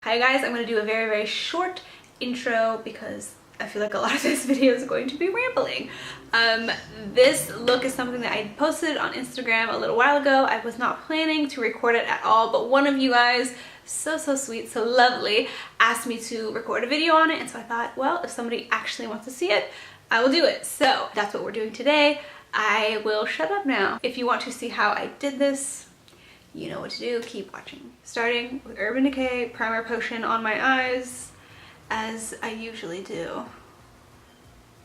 Hi guys, I'm going to do a very short intro because I feel like a lot of this video is going to be rambling. This look is something that I posted on Instagram a little while ago. I was not planning to record it at all, but one of you guys, so sweet, so lovely, asked me to record a video on it, and so I thought, well, if somebody actually wants to see it, I will do it. So that's what we're doing today. I will shut up now. If you want to see how I did this, you know what to do, keep watching. Starting with Urban Decay Primer Potion on my eyes, as I usually do.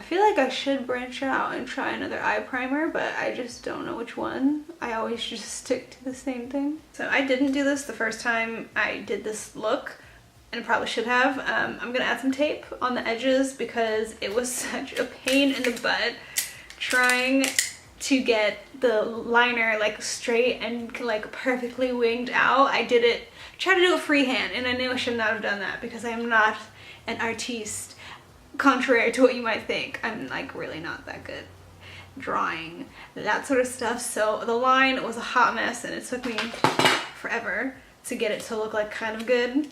I feel like I should branch out and try another eye primer, but I just don't know which one. I always just stick to the same thing. So I didn't do this the first time I did this look, and I probably should have. I'm gonna add some tape on the edges because it was such a pain in the butt trying to get the liner like straight and like perfectly winged out. I tried to do it freehand, and I knew I should not have done that because I am not an artiste, contrary to what you might think. I'm like really not that good drawing that sort of stuff. So the line was a hot mess and it took me forever to get it to look like kind of good.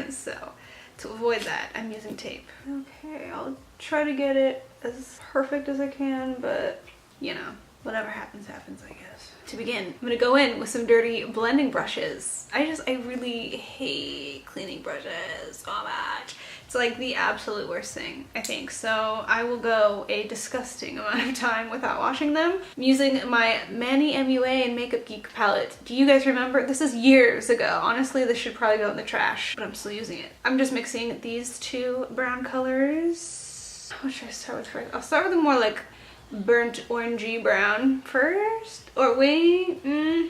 So to avoid that, I'm using tape. Okay, I'll try to get it as perfect as I can, but you know, whatever happens, happens, I guess. To begin, I'm gonna go in with some dirty blending brushes. I really hate cleaning brushes so much. It's like the absolute worst thing, I think. So I will go a disgusting amount of time without washing them. I'm using my Mannymua and Makeup Geek palette. Do you guys remember? This is years ago. Honestly, this should probably go in the trash, but I'm still using it. I'm just mixing these two brown colors. What should I start with first? I'll start with the more like burnt orangey brown first. Or wait, no.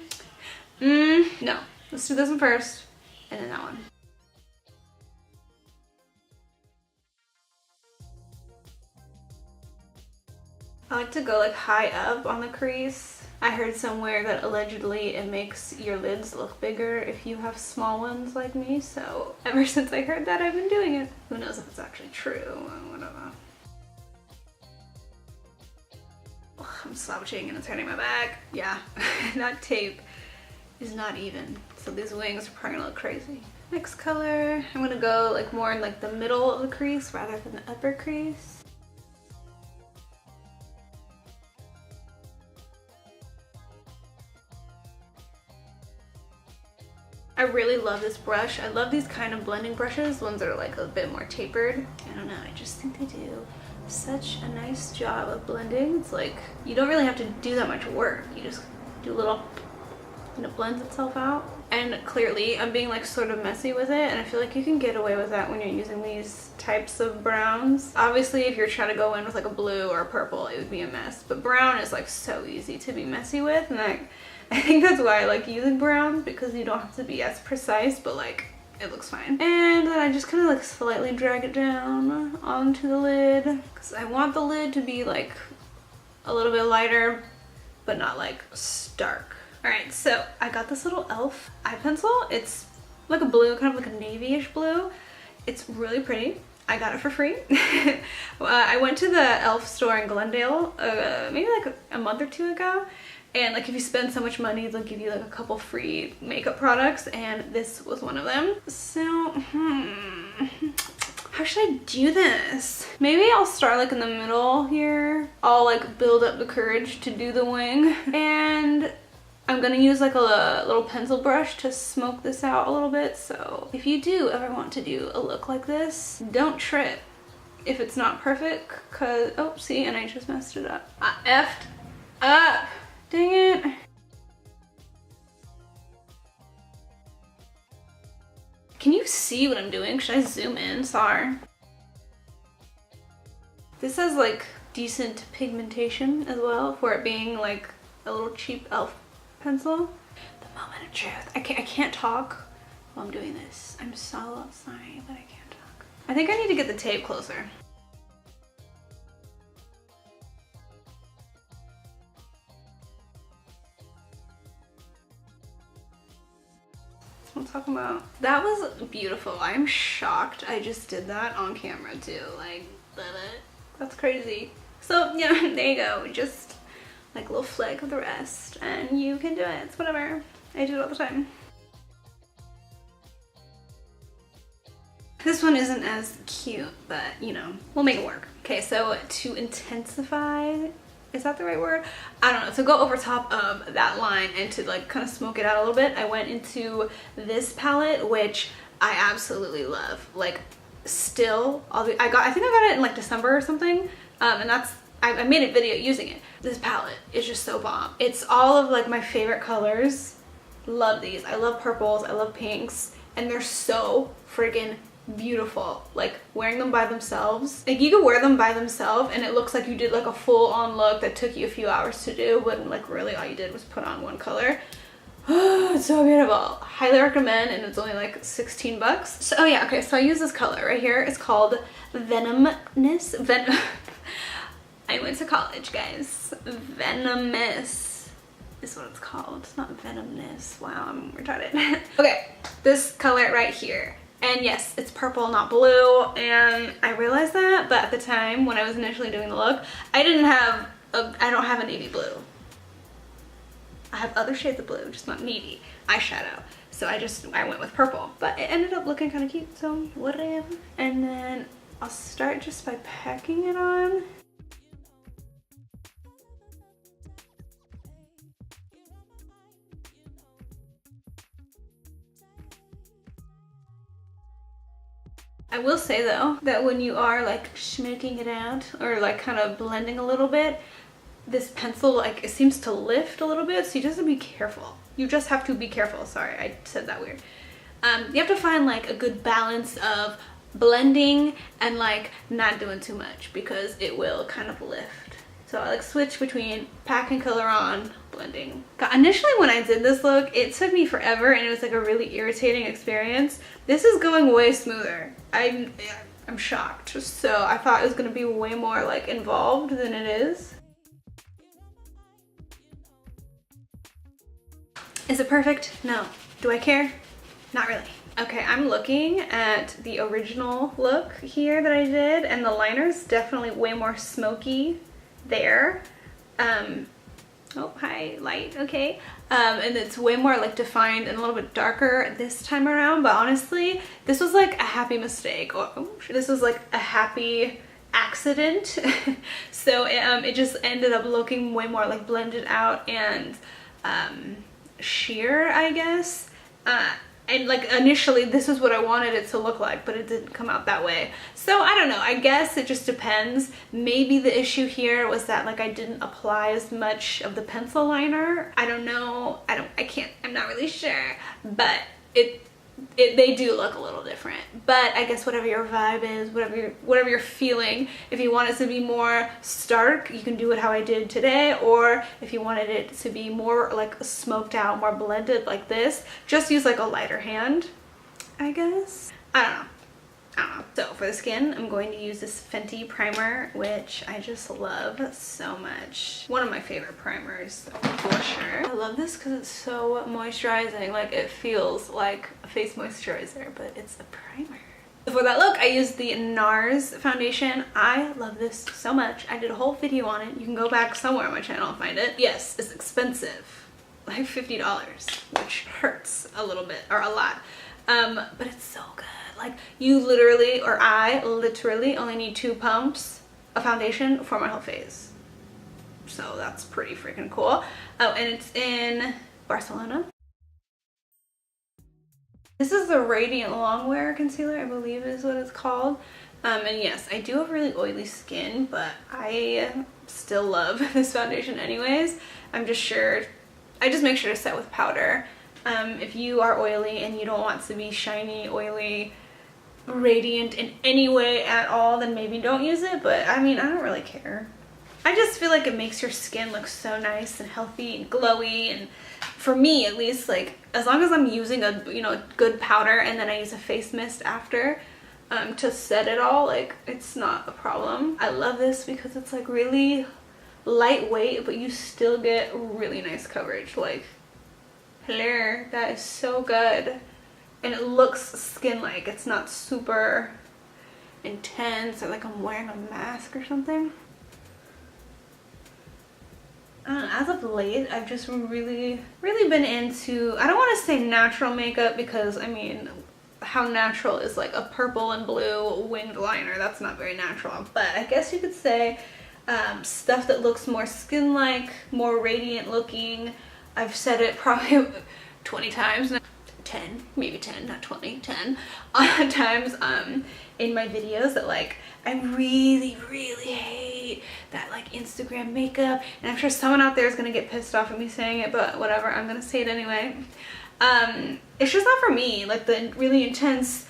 Let's do this one first, and then that one. I like to go like high up on the crease. I heard somewhere that allegedly it makes your lids look bigger if you have small ones like me, so ever since I heard that, I've been doing it. Who knows if it's actually true, whatever. I'm slouching and turning my back. Yeah, that tape is not even. So these wings are probably gonna look crazy. Next color, I'm gonna go like more in like the middle of the crease rather than the upper crease. I really love this brush. I love these kind of blending brushes, ones that are like a bit more tapered. I don't know, I just think they do such a nice job of blending. It's like you don't really have to do that much work. You just do a little and it blends itself out. And clearly I'm being like sort of messy with it, and I feel like you can get away with that when you're using these types of browns. Obviously if you're trying to go in with like a blue or a purple, it would be a mess, but brown is like so easy to be messy with, and I think that's why I like using browns, because you don't have to be as precise, but like it looks fine. And then I just kind of like slightly drag it down onto the lid because I want the lid to be like a little bit lighter but not like stark. Alright, so I got this little e.l.f. eye pencil. It's like a blue, kind of like a navy-ish blue. It's really pretty. I got it for free. I went to the e.l.f. store in Glendale maybe like a month or two ago. And like if you spend so much money, they'll give you like a couple free makeup products, and this was one of them. So, how should I do this? Maybe I'll start like in the middle here. I'll like build up the courage to do the wing. And I'm gonna use like a little pencil brush to smoke this out a little bit. So if you do ever want to do a look like this, don't trip if it's not perfect, cause, oh, see, and I just messed it up. I effed up. Dang it. Can you see what I'm doing? Should I zoom in? Sorry. This has like decent pigmentation as well for it being like a little cheap e.l.f. pencil. The moment of truth. I can't talk while I'm doing this. I'm so sorry that I can't talk. I think I need to get the tape closer. I'm talking about. That was beautiful. I'm shocked I just did that on camera too. Like, that's crazy. So yeah, there you go. Just like a little flick of the rest, and you can do it. It's whatever. I do it all the time. This one isn't as cute, but you know, we'll make it work. Okay, so to intensify, is that the right word? I don't know. To go over top of that line and to like kind of smoke it out a little bit, I went into this palette, which I absolutely love. Like still, I think I got it in like December or something. And I made a video using it. This palette is just so bomb. It's all of like my favorite colors. Love these. I love purples, I love pinks, and they're so friggin' beautiful. Like wearing them by themselves, like you could wear them by themselves and it looks like you did like a full-on look that took you a few hours to do, but like really all you did was put on one color. Oh, it's so beautiful. Highly recommend, and it's only like 16 bucks. So oh yeah, okay, so I use this color right here. It's called Venomous. I went to college, guys. Venomous is what it's called. It's not Venomous. Wow, I'm retarded. Okay, this color right here. And yes, it's purple, not blue, and I realized that, but at the time when I was initially doing the look, I don't have a navy blue. I have other shades of blue, just not navy eyeshadow. So I went with purple, but it ended up looking kind of cute, so whatever. And then I'll start just by packing it on. I will say though, that when you are like smoking it out or like kind of blending a little bit, this pencil, like it seems to lift a little bit, so you just have to be careful. You just have to be careful. Sorry, I said that weird. You have to find like a good balance of blending and like not doing too much because it will kind of lift. So I like switch between packing color on, blending. Initially when I did this look, it took me forever and it was like a really irritating experience. This is going way smoother. I'm shocked. So I thought it was gonna be way more like involved than it is. Is it perfect? No. Do I care? Not really. Okay, I'm looking at the original look here that I did, and the liner's definitely way more smoky there. Oh, hi, light, okay. And it's way more like defined and a little bit darker this time around, but honestly, this was like a happy mistake, or this was like a happy accident. So it just ended up looking way more like blended out and sheer, I guess. And like initially this is what I wanted it to look like, but it didn't come out that way. So I don't know, I guess it just depends. Maybe the issue here was that like I didn't apply as much of the pencil liner. I don't know, I'm not really sure, but they do look a little different. But I guess whatever your vibe is, whatever you're feeling, if you want it to be more stark, you can do it how I did today, or if you wanted it to be more like smoked out, more blended like this, just use like a lighter hand, I guess. I don't know. So for the skin, I'm going to use this Fenty primer, which I just love so much. One of my favorite primers for sure. I love this because it's so moisturizing. Like it feels like a face moisturizer, but it's a primer. For that look, I used the Nars foundation. I love this so much. I did a whole video on it. You can go back somewhere on my channel and find it. Yes, it's expensive, like $50, which hurts a little bit or a lot. But it's so good. Like you literally, or I literally only need 2 pumps of foundation for my whole face. So that's pretty freaking cool. Oh, and it's in Barcelona. This is the Radiant Longwear Concealer, I believe is what it's called. And yes, I do have really oily skin, but I still love this foundation anyways. I just make sure to set with powder. If you are oily and you don't want to be shiny, oily, radiant in any way at all, then maybe don't use it. But I mean, I don't really care. I just feel like it makes your skin look so nice and healthy and glowy, and for me at least, like as long as I'm using a good powder and then I use a face mist after to set it all, like it's not a problem. I love this because it's like really lightweight, but you still get really nice coverage. Like hello, that is so good. And it looks skin-like. It's not super intense or like I'm wearing a mask or something. As of late, I've just really been into, I don't want to say natural makeup because I mean, how natural is like a purple and blue winged liner. That's not very natural, but I guess you could say stuff that looks more skin-like, more radiant looking. I've said it probably 20 times now. 10, maybe 10, not 20, 10 times in my videos that like I really hate that like Instagram makeup, and I'm sure someone out there is gonna get pissed off at me saying it, but whatever, I'm gonna say it anyway. It's just not for me. Like the really intense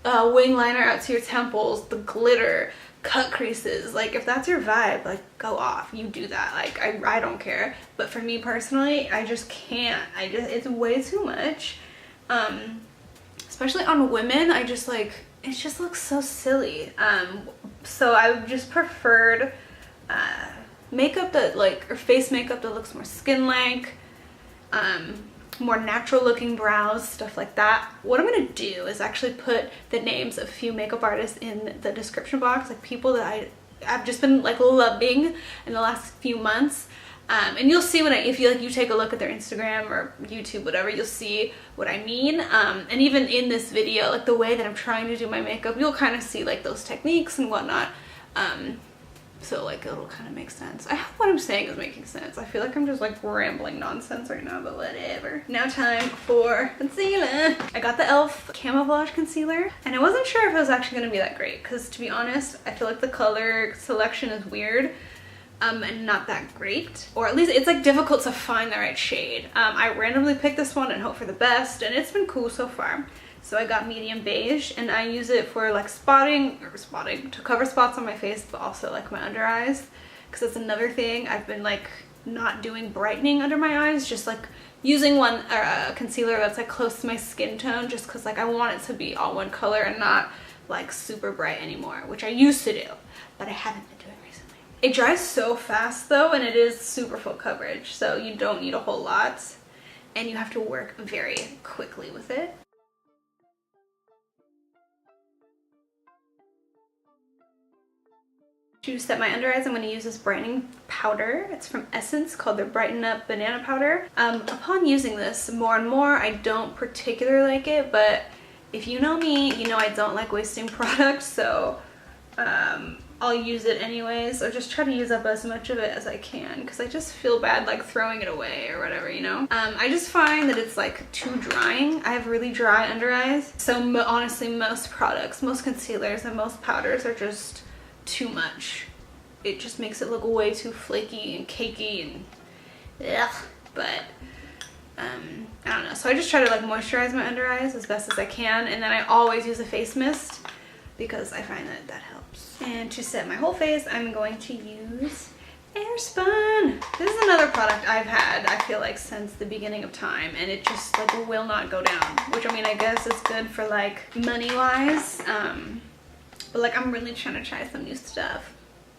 wing liner out to your temples, the glitter, cut creases, like if that's your vibe, like go off, you do that. Like I don't care, but for me personally, I just can't. It's way too much. Especially on women, I just like, it just looks so silly. So I just preferred makeup that like, or face makeup that looks more skin-like, more natural looking brows, stuff like that. What I'm gonna do is actually put the names of a few makeup artists in the description box, like people that I've just been like loving in the last few months. And you'll see when if you take a look at their Instagram or YouTube, whatever, you'll see what I mean. And even in this video, like the way that I'm trying to do my makeup, you'll kind of see like those techniques and whatnot. So like it'll kind of make sense. I hope what I'm saying is making sense. I feel like I'm just like rambling nonsense right now, but whatever. Now time for concealer. I got the e.l.f. camouflage concealer, and I wasn't sure if it was actually going to be that great because, to be honest, I feel like the color selection is weird. And not that great, or at least it's like difficult to find the right shade. I randomly picked this one and hope for the best, and it's been cool so far. So I got medium beige, and I use it for like spotting to cover spots on my face, but also like my under eyes, because that's another thing. I've been like not doing brightening under my eyes, just like using one concealer that's like close to my skin tone, just because like I want it to be all one color and not like super bright anymore, which I used to do, but I haven't been doing. It dries so fast though, and it is super full coverage, so you don't need a whole lot, and you have to work very quickly with it. To set my under eyes, I'm going to use this brightening powder. It's from Essence, called the Brighten Up Banana Powder. Upon using this more and more, I don't particularly like it, but if you know me, you know I don't like wasting products, so I'll use it anyways, or just try to use up as much of it as I can, because I just feel bad like throwing it away or whatever, you know. I just find that it's like too drying. I have really dry under eyes, so honestly most products, most concealers and most powders are just too much. It just makes it look way too flaky and cakey and ugh. But I don't know, so I just try to like moisturize my under eyes as best as I can, and then I always use a face mist because I find that that helps. And to set my whole face, I'm going to use Airspun. This is another product I've had, I feel like, since the beginning of time, and it just like will not go down, which I mean, I guess is good for like money wise, but like I'm really trying to try some new stuff,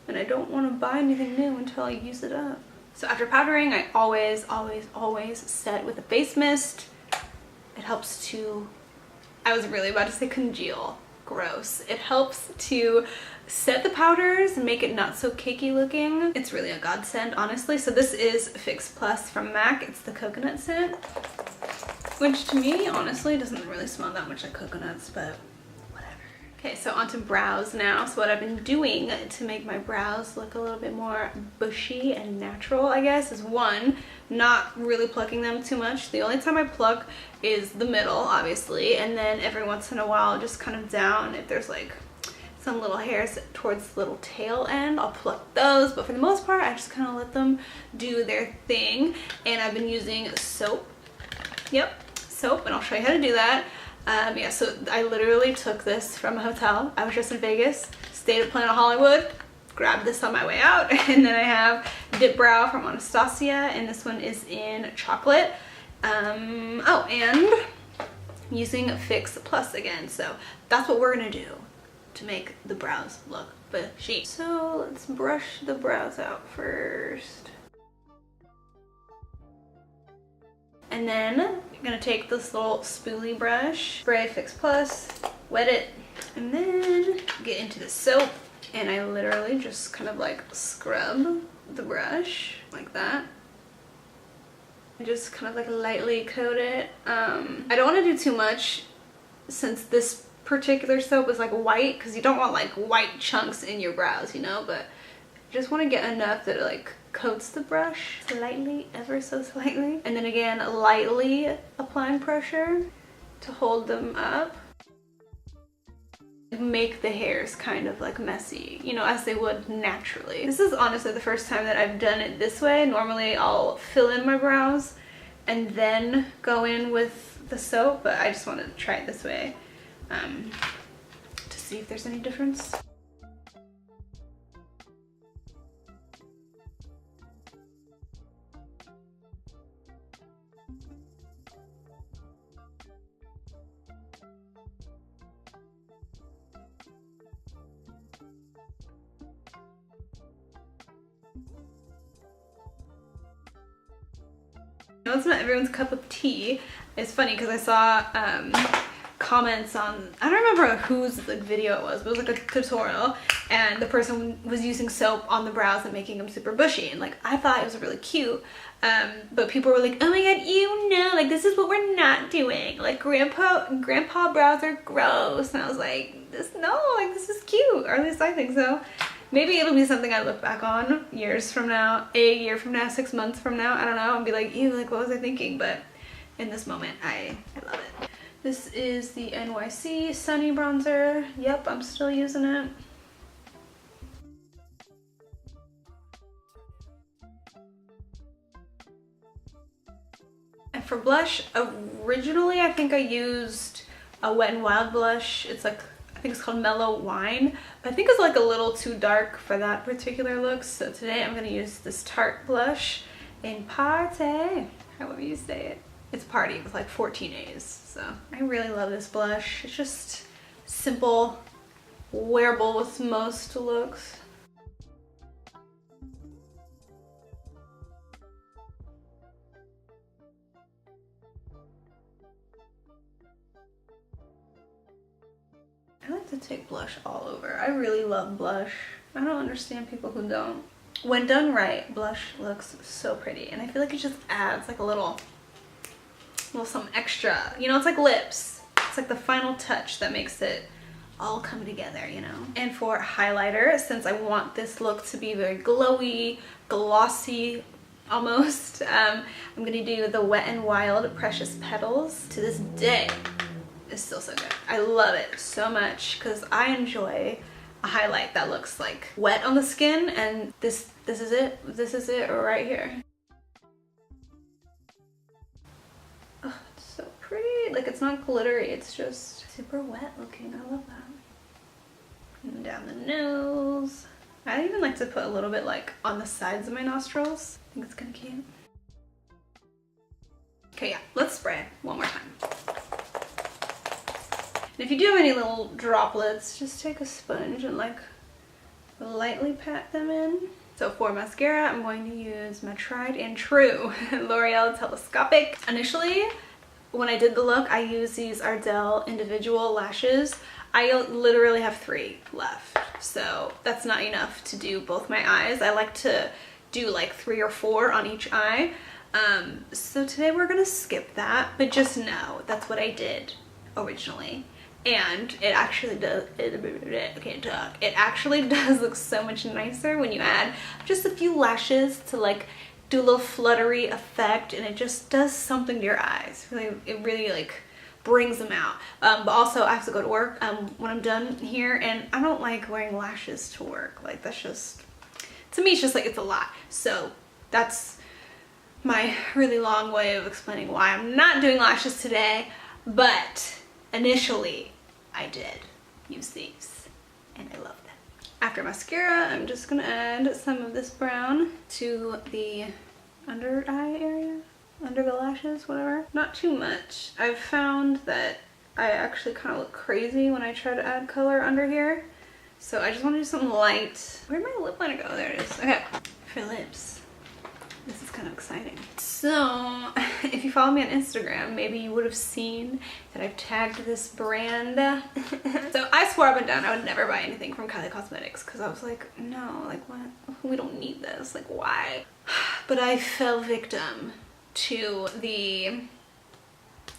and I don't want to buy anything new until I use it up. So after powdering, I always set with a face mist. It helps to, I was really about to say congeal. Gross. It helps to set the powders and make it not so cakey looking. It's really a godsend, honestly. So this is Fix Plus from MAC. It's the coconut scent, which to me honestly doesn't really smell that much like coconuts, but whatever. Okay, so onto brows now. So what I've been doing to make my brows look a little bit more bushy and natural, I guess, is one, not really plucking them too much. The only time I pluck is the middle, obviously, and then every once in a while just kind of down. If there's like some little hairs towards the little tail end, I'll pluck those, but for the most part I just kind of let them do their thing. And I've been using soap. Yep, soap, and I'll show you how to do that. Yeah, so I literally took this from a hotel. I was just in Vegas, stayed at Planet Hollywood, grabbed this on my way out, and then I have dipbrow from Anastasia, and this one is in chocolate. Oh, and I'm using Fix Plus again, so that's what we're gonna do to make the brows look bushy. So let's brush the brows out first. And then I'm gonna take this little spoolie brush, spray Fix Plus, wet it, and then get into the soap. And I literally just kind of like scrub the brush like that. I just kind of like lightly coat it. I don't want to do too much since this particular soap is like white, because you don't want like white chunks in your brows, you know, but you just want to get enough that it like coats the brush slightly, ever so slightly, and then again lightly applying pressure to hold them up. Make the hairs kind of like messy, you know, as they would naturally. This is honestly the first time that I've done it this way. Normally I'll fill in my brows and then go in with the soap, but I just wanted to try it this way to see if there's any difference. I know it's not everyone's cup of tea. It's funny because I saw comments on, I don't remember whose like video it was, but it was like a tutorial, and the person was using soap on the brows and making them super bushy, and like I thought it was really cute, but people were like, oh my god, you know, like this is what we're not doing, like grandpa brows are gross, and I was like, no, like this is cute, or at least I think so. Maybe it'll be something I look back on years from now, a year from now, 6 months from now, I don't know, and be like, ew, like what was I thinking? But in this moment, I love it. This is the NYC Sunny Bronzer. Yep, I'm still using it. And for blush, originally I think I used a Wet n Wild blush. It's like, I think it's called Mellow Wine, but I think it's like a little too dark for that particular look. So today I'm gonna use this Tarte blush in Party, however you say it. It's Party with like 14 A's. So I really love this blush. It's just simple, wearable with most looks. I like to take blush all over. I really love blush. I don't understand people who don't. When done right, blush looks so pretty, and I feel like it just adds like a little some extra, you know, it's like lips. It's like the final touch that makes it all come together, you know. And for highlighter, since I want this look to be very glowy, glossy almost, I'm gonna do the Wet n Wild Precious Petals. To this day, it's still so good. I love it so much because I enjoy a highlight that looks like wet on the skin, and this is it. This is it right here. Oh, it's so pretty. Like, it's not glittery, it's just super wet looking. I love that. And down the nose. I even like to put a little bit like on the sides of my nostrils. I think it's kind of cute. Okay, yeah, let's spray one more time. And if you do have any little droplets, just take a sponge and like lightly pat them in. So for mascara, I'm going to use my tried and true L'Oreal Telescopic. Initially, when I did the look, I used these Ardell individual lashes. I literally have 3 left, so that's not enough to do both my eyes. I like to do like 3 or 4 on each eye. So today we're gonna skip that, but just know that's what I did originally. And it actually does, I can't talk. It actually does look so much nicer when you add just a few lashes to like do a little fluttery effect, and it just does something to your eyes. It really like brings them out. But also I have to go to work when I'm done here, and I don't like wearing lashes to work. Like, that's just, to me, it's just like, it's a lot. So that's my really long way of explaining why I'm not doing lashes today. But initially I did use these and I love them. After mascara, I'm just gonna add some of this brown to the under eye area, under the lashes, whatever. Not too much. I've found that I actually kind of look crazy when I try to add color under here. So I just want to do something light. Where'd my lip liner go? There it is. Okay, for lips. This is kind of exciting. So, if you follow me on Instagram, maybe you would have seen that I've tagged this brand. So I swore up and down I would never buy anything from Kylie Cosmetics because I was like, no, like what? We don't need this. Like, why? But I fell victim to the,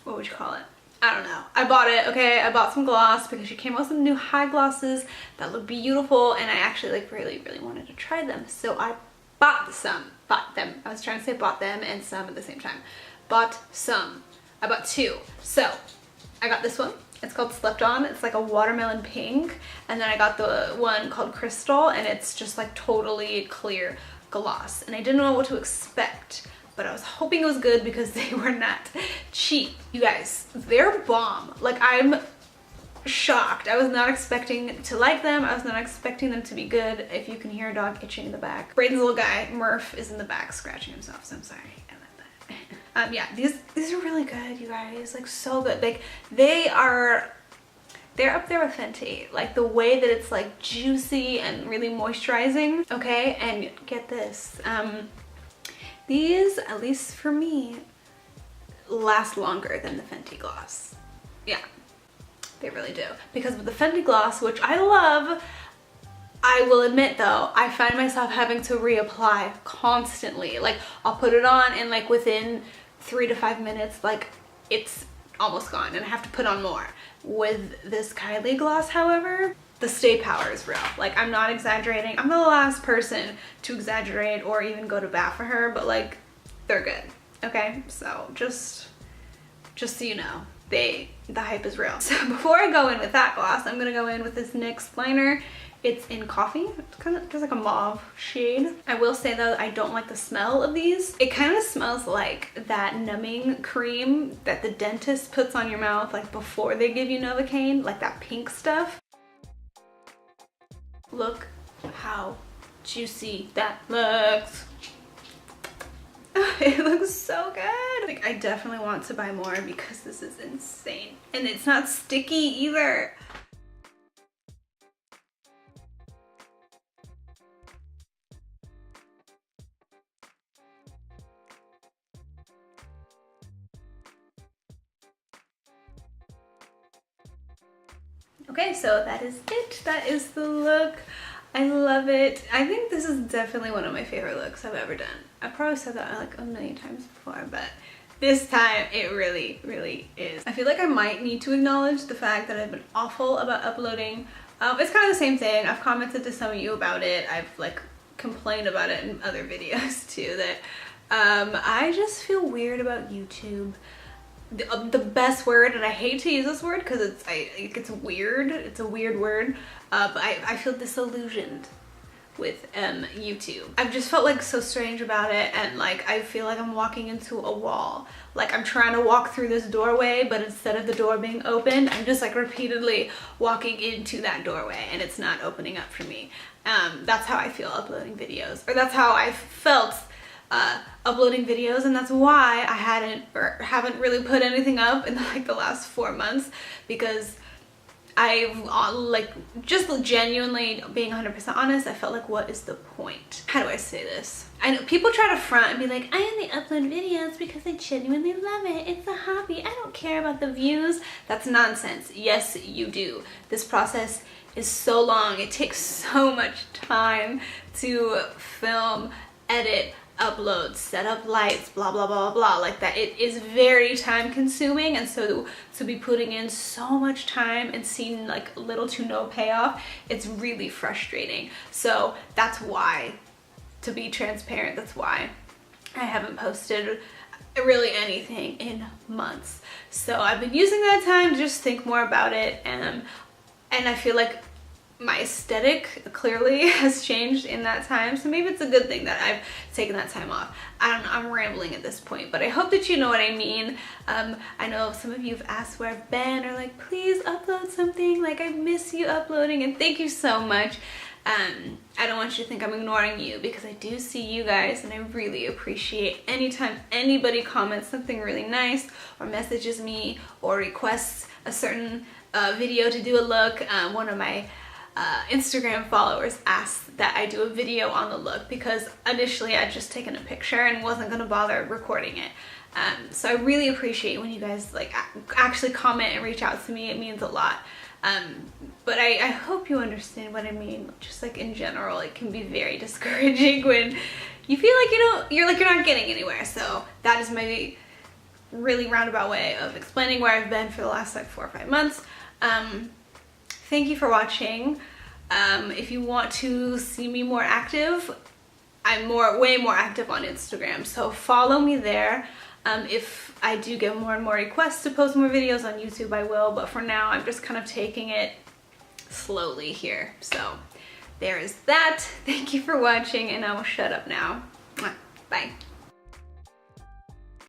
what would you call it? I don't know. I bought it, okay? I bought some gloss because she came out with some new high glosses that look beautiful, and I actually like really wanted to try them. So I bought them. I was trying to say bought them and some at the same time. Bought some. I bought two. So I got this one. It's called Slept On. It's like a watermelon pink. And then I got the one called Crystal, and it's just like totally clear gloss. And I didn't know what to expect, but I was hoping it was good because they were not cheap. You guys, they're bomb. Like, I'm shocked. I was not expecting to like them. I was not expecting them to be good. If you can hear a dog itching in the back. Brayden's little guy, Murph, is in the back scratching himself, so I'm sorry. I like that. Yeah, these are really good, you guys. Like, so good. Like, they're up there with Fenty. Like, the way that it's like juicy and really moisturizing. Okay, and get this. These, at least for me, last longer than the Fenty gloss. Yeah. They really do. Because with the Fenty gloss, which I love, I will admit though, I find myself having to reapply constantly. Like, I'll put it on and like within 3 to 5 minutes, like it's almost gone and I have to put on more. With this Kylie gloss, however, the stay power is real. Like, I'm not exaggerating. I'm the last person to exaggerate or even go to bat for her, but like, they're good. Okay, so just so you know. The hype is real. So before I go in with that gloss, I'm gonna go in with this NYX liner. It's in coffee. It's kind of just like a mauve shade. I will say though, I don't like the smell of these. It kind of smells like that numbing cream that the dentist puts on your mouth like before they give you Novocaine, like that pink stuff. Look how juicy that looks. It looks so good. Like, I definitely want to buy more because this is insane. And it's not sticky either. Okay, so that is it. That is the look. I love it. I think this is definitely one of my favorite looks I've ever done. I've probably said that like a million times before, but this time it really is. I feel like I might need to acknowledge the fact that I've been awful about uploading. It's kind of the same thing. I've commented to some of you about it. I've like complained about it in other videos too, that I just feel weird about YouTube. The best word, and I hate to use this word because it's weird. It's a weird word, but I feel disillusioned with YouTube. I've just felt like so strange about it, and like I feel like I'm walking into a wall. Like, I'm trying to walk through this doorway, but instead of the door being open, I'm just like repeatedly walking into that doorway and it's not opening up for me. That's how I feel uploading videos, or that's how I felt uploading videos, and that's why I haven't really put anything up in like the last 4 months, because I've like, just genuinely being 100% honest, I felt like, what is the point? How do I say this? I know people try to front and be like, I only upload videos because I genuinely love it. It's a hobby. I don't care about the views. That's nonsense. Yes, you do. This process is so long. It takes so much time to film, edit, upload, set up lights, blah blah blah blah, like that. It is very time consuming, and so to be putting in so much time and seeing like little to no payoff, it's really frustrating. So that's why, to be transparent, that's why I haven't posted really anything in months. So I've been using that time to just think more about it, and I feel like my aesthetic clearly has changed in that time, so maybe it's a good thing that I've taken that time off. I don't know, I'm rambling at this point, but I hope that you know what I mean. I know some of you have asked where I've been, or like, please upload something, like I miss you uploading, and thank you so much. I don't want you to think I'm ignoring you, because I do see you guys, and I really appreciate anytime anybody comments something really nice, or messages me, or requests a certain video to do a look. One of my Instagram followers asked that I do a video on the look, because initially I'd just taken a picture and wasn't gonna bother recording it. So I really appreciate when you guys like actually comment and reach out to me. It means a lot. But I hope you understand what I mean. Just like in general, it can be very discouraging when you feel like you're not getting anywhere. So that is my really roundabout way of explaining where I've been for the last like 4 or 5 months. Thank you for watching. If you want to see me more active, I'm way more active on Instagram, so follow me there. If I do get more and more requests to post more videos on YouTube, I will, but for now I'm just kind of taking it slowly here. So there is that. Thank you for watching, and I will shut up now. Bye.